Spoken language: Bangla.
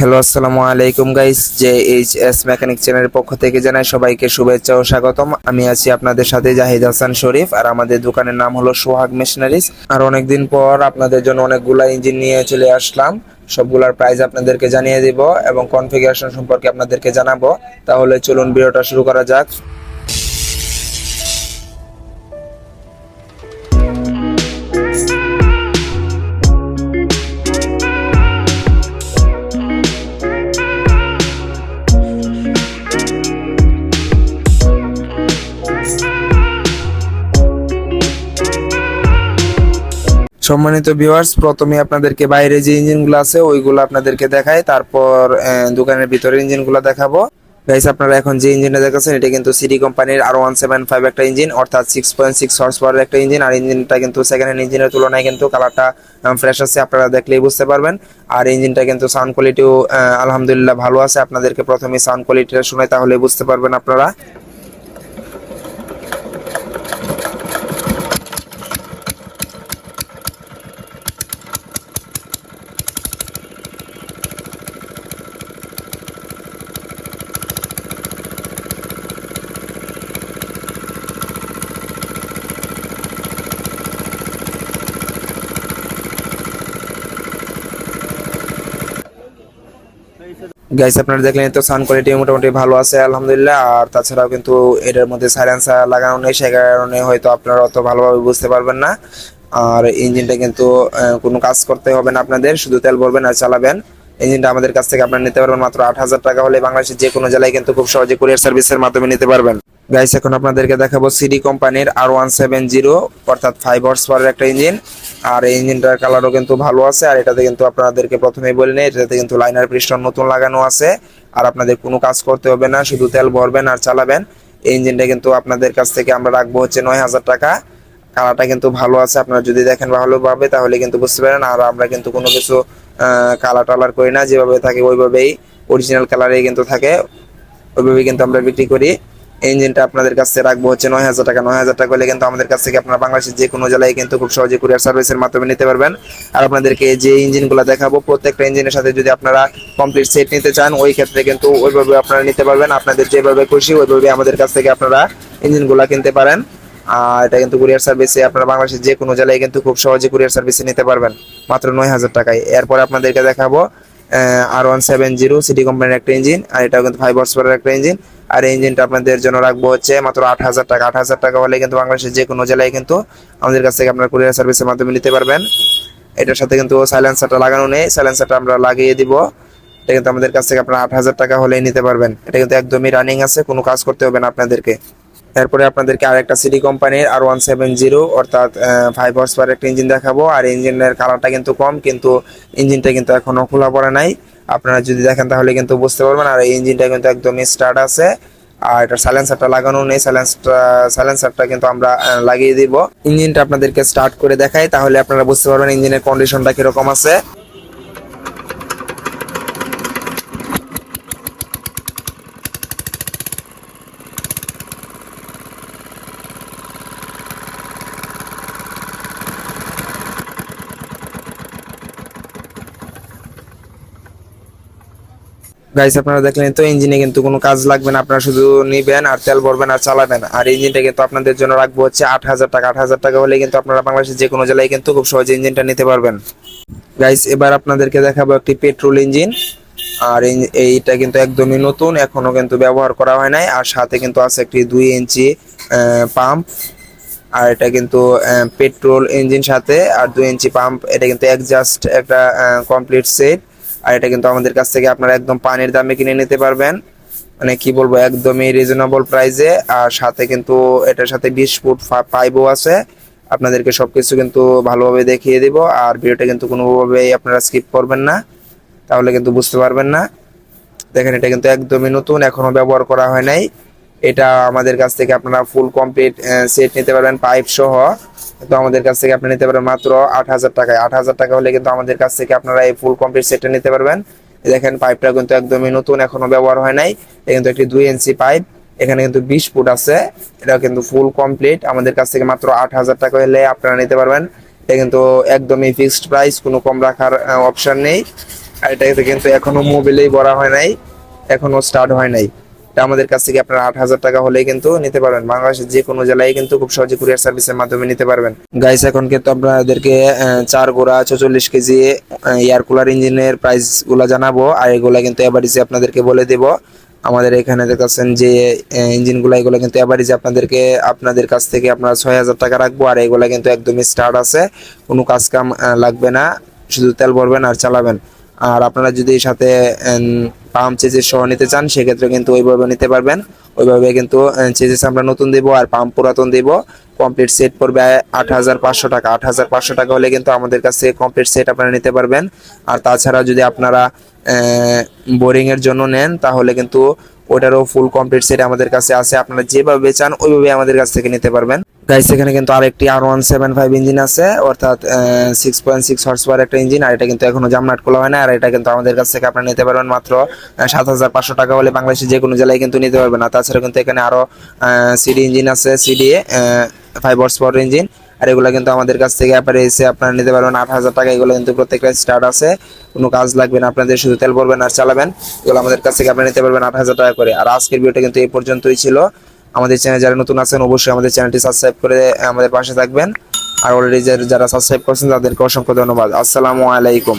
হ্যালো, আসসালামু আলাইকুম গাইস। JHS মেকানিক চ্যানেলের পক্ষ থেকে জানাই সবাইকে শুভেচ্ছা ও স্বাগতম। আমি আছি আপনাদের সাথে জাহিদ হাসান শরীফ, আর আমাদের দোকানের নাম হলো সোহাগ মেশিনারিজ। আর অনেকদিন পর আপনাদের জন্য অনেকগুলা ইঞ্জিন নিয়ে চলে আসলাম। সবগুলার প্রাইস আপনাদেরকে জানিয়ে দিব এবং কনফিগারেশন সম্পর্কে আপনাদেরকে জানাবো। তাহলে চলুন ভিডিওটা শুরু করা যাক। সম্মানিত ভিউয়ার্স, প্রথমে আপনাদেরকে বাইরে যে ইঞ্জিনগুলো আছে ওইগুলো আপনাদেরকে দেখাই, তারপর দোকানের ভিতরে ইঞ্জিনগুলো দেখাবো। গাইস, আপনারা এখন যে ইঞ্জিনটা দেখাচ্ছেন এটা কিন্তু সিডি কোম্পানির R175 একটা ইঞ্জিন, অর্থাৎ 6.6 হর্স পাওয়ারের একটা ইঞ্জিন। আর ইঞ্জিনটা কিন্তু সেকেন্ড হ্যান্ড ইঞ্জিনের তুলনায় কিন্তু কালারটা ফ্রেশ আছে, আপনারা দেখলেই বুঝতে পারবেন। আর ইঞ্জিনটা কিন্তু সাউন্ড কোয়ালিটিও আলহামদুলিল্লাহ ভালো আছে। আপনাদেরকে প্রথমে সাউন্ড কোয়ালিটিটা শুনে তাহলে বুঝতে পারবেন আপনারা। গাইস, আপনারা দেখলেন তো সাউন্ড কোয়ালিটি মোটামুটি ভালো আছে আলহামদুলিল্লাহ। আর তাছাড়াও কিন্তু এটার মধ্যে সাইলেন্সার লাগানো নেই, সে কারণে হয়তো আপনারা অত ভালোভাবে বুঝতে পারবেন না। আর ইঞ্জিনটা কিন্তু কোনো কাজ করতে হবে না, আপনাদের শুধু তেল ভরবেন আর চালাবেন। ইঞ্জিনটা আমাদের কাছ থেকে আপনারা নিতে পারবেন মাত্র 8,000 টাকা হলে। বাংলাদেশের যে কোনো জেলায় কিন্তু খুব সহজে কুরিয়ার সার্ভিসের মাধ্যমে নিতে পারবেন। গাইস, এখন আপনাদেরকে দেখাবো সিডি কোম্পানির R170, অর্থাৎ 5 হর্স পাওয়ারের একটা ইঞ্জিন। আর এই ইঞ্জিনটার কালারও কিন্তু ভালো আছে। আর এটাতে কিন্তু আপনাদেরকে প্রথমেই বলে নেই, এটাতে কিন্তু লাইনার পিস্টন নতুন লাগানো আছে। আর আপনাদের কোনো কাজ করতে হবে না, শুধু তেল ভরবেন আর চালাবেন। এই ইঞ্জিনটা কিন্তু আপনাদের কাছ থেকে আমরা রাখবো হচ্ছে 9,000 টাকা। কালারটা কিন্তু ভালো আছে, আপনারা যদি দেখেন ভালোভাবে তাহলে কিন্তু বুঝতে পারেন। আর আমরা কিন্তু কোনো কিছু কালার টালার করি না, যেভাবে থাকে ওইভাবেই অরিজিনাল কালারেই কিন্তু থাকে, ওইভাবেই কিন্তু আমরা বিক্রি করি। ইঞ্জিনটা আপনাদের কাছে রাখবো হচ্ছে 9,000 টাকা। 9,000 টাকা হলে কিন্তু আমাদের কাছ থেকে আপনারা বাংলাদেশের যে কোনো জেলায় কিন্তু খুব সহজে কুরিয়ার সার্ভিসের মাধ্যমে নিতে পারবেন। আর আপনাদেরকে যে ইঞ্জিনগুলো দেখাবো প্রত্যেকটা ইঞ্জিনের সাথে যদি আপনারা কমপ্লিট সেট নিতে চান, ওই ক্ষেত্রে কিন্তু ওইভাবে আপনারা নিতে পারবেন। আপনাদের যেভাবে খুশি ওইভাবে আমাদের কাছ থেকে আপনারা ইঞ্জিনগুলো কিনতে পারেন। আর এটা কিন্তু কুরিয়ার সার্ভিসে আপনারা বাংলাদেশের যে কোনো জেলায় কিন্তু খুব সহজে কুরিয়ার সার্ভিসে নিতে পারবেন মাত্র 9,000 টাকায়। এরপরে আপনাদেরকে দেখাবো R170 সিটি কোম্পানির একটা ইঞ্জিন। আর এটাও কিন্তু 5 হর্স পাওয়ারের একটা ইঞ্জিন। আর এই ইঞ্জিনটা আপনাদের জন্য রাখবো হচ্ছে মাত্র 8,000 টাকা। 8,000 টাকা হলে কিন্তু বাংলাদেশের যে কোনো জেলায় কিন্তু আমাদের কাছ থেকে আপনারা কুরিয়ার সার্ভিসের মাধ্যমে নিতে পারবেন। এটার সাথে কিন্তু সাইলেন্সারটা লাগানো নেই, সাইলেন্সারটা আমরা লাগিয়ে দিব। এটা কিন্তু আমাদের কাছ থেকে আপনারা 8,000 টাকা হলেই নিতে পারবেন। এটা কিন্তু একদমই রানিং আছে, কোনো কাজ করতে হবে না আপনাদেরকে। এরপরে আপনাদেরকে আরেকটা সিডি কোম্পানির R170, অর্থাৎ 5 হর্স পাওয়ার একটা ইঞ্জিন দেখাবো। আর ইঞ্জিনের কালারটা কিন্তু কম, কিন্তু ইঞ্জিনটা কিন্তু এখনো খোলা পড়ে নাই। আপনারা যদি দেখেন তাহলে কিন্তু বুঝতে পারবেন। আর এই ইঞ্জিনটা কিন্তু একদম স্টার্ট আছে। আর এটা সাইলেন্সারটা লাগানো নেই, সাইলেন্সারটা কিন্তু আমরা লাগিয়ে দিব। ইঞ্জিনটা আপনাদেরকে স্টার্ট করে দেখাই, তাহলে আপনারা বুঝতে পারবেন ইঞ্জিনের কন্ডিশনটা কিরকম আছে। গাইস, আপনারা দেখলেন তো ইঞ্জিনে কিন্তু কোনো কাজ লাগবে না, আপনারা শুধু নিবেন আর তেল ভরবেন আর চালাবেন। আর ইঞ্জিনটা কিন্তু আপনাদের জন্য রাখবো হচ্ছে 8,000 টাকা। 8,000 টাকা হলে কিন্তু আপনারা বাংলাদেশের যে কোনো জেলায় কিন্তু খুব সহজে ইঞ্জিনটা নিতে পারবেন। গাইস, এবার আপনাদেরকে দেখাবো একটি পেট্রোল ইঞ্জিন। আর এইটা কিন্তু একদমই নতুন, এখনো কিন্তু ব্যবহার করা হয় নাই। আর সাথে কিন্তু আছে একটি 2 ইঞ্চি পাম্প। আর এটা কিন্তু পেট্রোল ইঞ্জিন সাথে আর 2 ইঞ্চি পাম্প, এটা কিন্তু জাস্ট একটা কমপ্লিট সেট। আর এটা কিন্তু আমাদের কাছ থেকে আপনারা একদম পানির দামে কিনে নিতে পারবেন, মানে কি বলবো, একদমই রিজনেবল প্রাইসে। আর সাথে কিন্তু এটার সাথে 20 ফুট পাইপও আছে। আপনাদেরকে সবকিছু কিন্তু ভালোভাবে দেখিয়ে দিব। আর ভিডিওটা কিন্তু কোনোভাবেই আপনারা স্কিপ করবেন না, তাহলে কিন্তু বুঝতে পারবেন না। দেখেন, এটা কিন্তু একদমই নতুন, এখনো ব্যবহার করা হয় নাই। এটা আমাদের কাছ থেকে আপনারা ফুল কমপ্লিট সেট নিতে পারবেন পাইপ সহ। তো আমাদের কাছ থেকে আপনি নিতে পারবেন মাত্র 8,000 টাকায়। 8,000 টাকা হলে কিন্তু আমাদের কাছ থেকে আপনারা এই ফুল কমপ্লিট সেটটা নিতে পারবেন। দেখেন, পাইপটা কিন্তু একদমই নতুন, এখনো ব্যবহার হয় নাই। এটা কিন্তু একটি 2 ইঞ্চি পাইপ, এখানে কিন্তু 20 ফুট আছে। এটা কিন্তু ফুল কমপ্লিট, আমাদের কাছ থেকে মাত্র 8,000 টাকা হলে আপনারা নিতে পারবেন। এটা কিন্তু একদমই ফিক্সড প্রাইস, কোনো কম রাখার অপশন নেই। আর এটাতে কিন্তু এখনো মোবিলেই ভরা হয় নাই, এখনো স্টার্ট হয় নাই। এটা আমাদের কাছ থেকে আপনারা 8,000 টাকা হলেই কিন্তু নিতে পারবেন। বাংলাদেশের যে কোনো জেলায় কিন্তু খুব সহজে কুরিয়ার সার্ভিসের মাধ্যমে নিতে পারবেন। গাইস, এখন কিন্তু আপনাদেরকে 4 গোড়া 44 কেজি এয়ার কুলার ইঞ্জিনের প্রাইস গুলা জানাবো, আর এগুলা কিন্তু এভারেজে আপনাদেরকে বলে দেব। আমাদের এখানে দেখতেছেন যে ইঞ্জিনগুলো, এগুলো কিন্তু এভারেজে আপনাদের কাছ থেকে আপনারা 6,000 টাকা রাখবো। আর এগুলা কিন্তু একদমই স্টার্ট আছে, কোনো কাজ কাম লাগবে না, শুধু তেল ভরবেন আর চালাবেন। আর আপনারা যদি সাথে পাম্প চেসিস সহ নিতে চান, সেক্ষেত্রে কিন্তু ওইভাবে নিতে পারবেন। ওইভাবে কিন্তু চেসিস আমরা নতুন দিব আর পাম্প পুরাতন দিব। কমপ্লিট সেট পড়বে 8,500 টাকা। 8,500 টাকা হলে কিন্তু আমাদের কাছে কমপ্লিট সেট আপনারা নিতে পারবেন। আর তাছাড়া যদি আপনারা বোরিং এর জন্য নেন, তাহলে কিন্তু ওটারও ফুল কমপ্লিট সেট আমাদের কাছে আছে। আপনারা যেভাবে চান ওইভাবে আমাদের কাছ থেকে নিতে পারবেন। গাইস, এখানে কিন্তু আরেকটি R175 ইঞ্জিন আছে, অর্থাৎ 6.6 হর্স পাওয়ার একটা ইঞ্জিন। আর এটা কিন্তু এখনো জামনাট খোলা হয় না। আর এটা কিন্তু আমাদের কাছ থেকে আপনারা নিতে পারবেন মাত্র 7,500 টাকা হলে। বাংলাদেশের যে কোনো জেলায় কিন্তু নিতে পারবেন। আর তাছাড়া কিন্তু এখানে আরো সিডি ইঞ্জিন আছে, সিডিএ 5 হর্স পাওয়ার ইঞ্জিন। আর এগুলো কিন্তু আমাদের কাছ থেকে এসে আপনারা নিতে পারবেন 8,000 টাকা। এগুলো কিন্তু প্রত্যেকটা স্টার্ট আছে, কোনো কাজ লাগবে না, আপনাদের শুধু তেল ভরবেন আর চালাবেন। এগুলো আমাদের কাছ থেকে আপনারা নিতে পারবেন 8,000 টাকা করে। আর আজকের ভিডিওটা কিন্তু এই পর্যন্তই ছিল। আমাদের চ্যানেলে যারা নতুন আছেন, অবশ্যই আমাদের চ্যানেলটি সাবস্ক্রাইব করে আমাদের পাশে থাকবেন। আর অলরেডি যারা সাবস্ক্রাইব করছেন, তাদেরকে অসংখ্য ধন্যবাদ। আসসালামু আলাইকুম।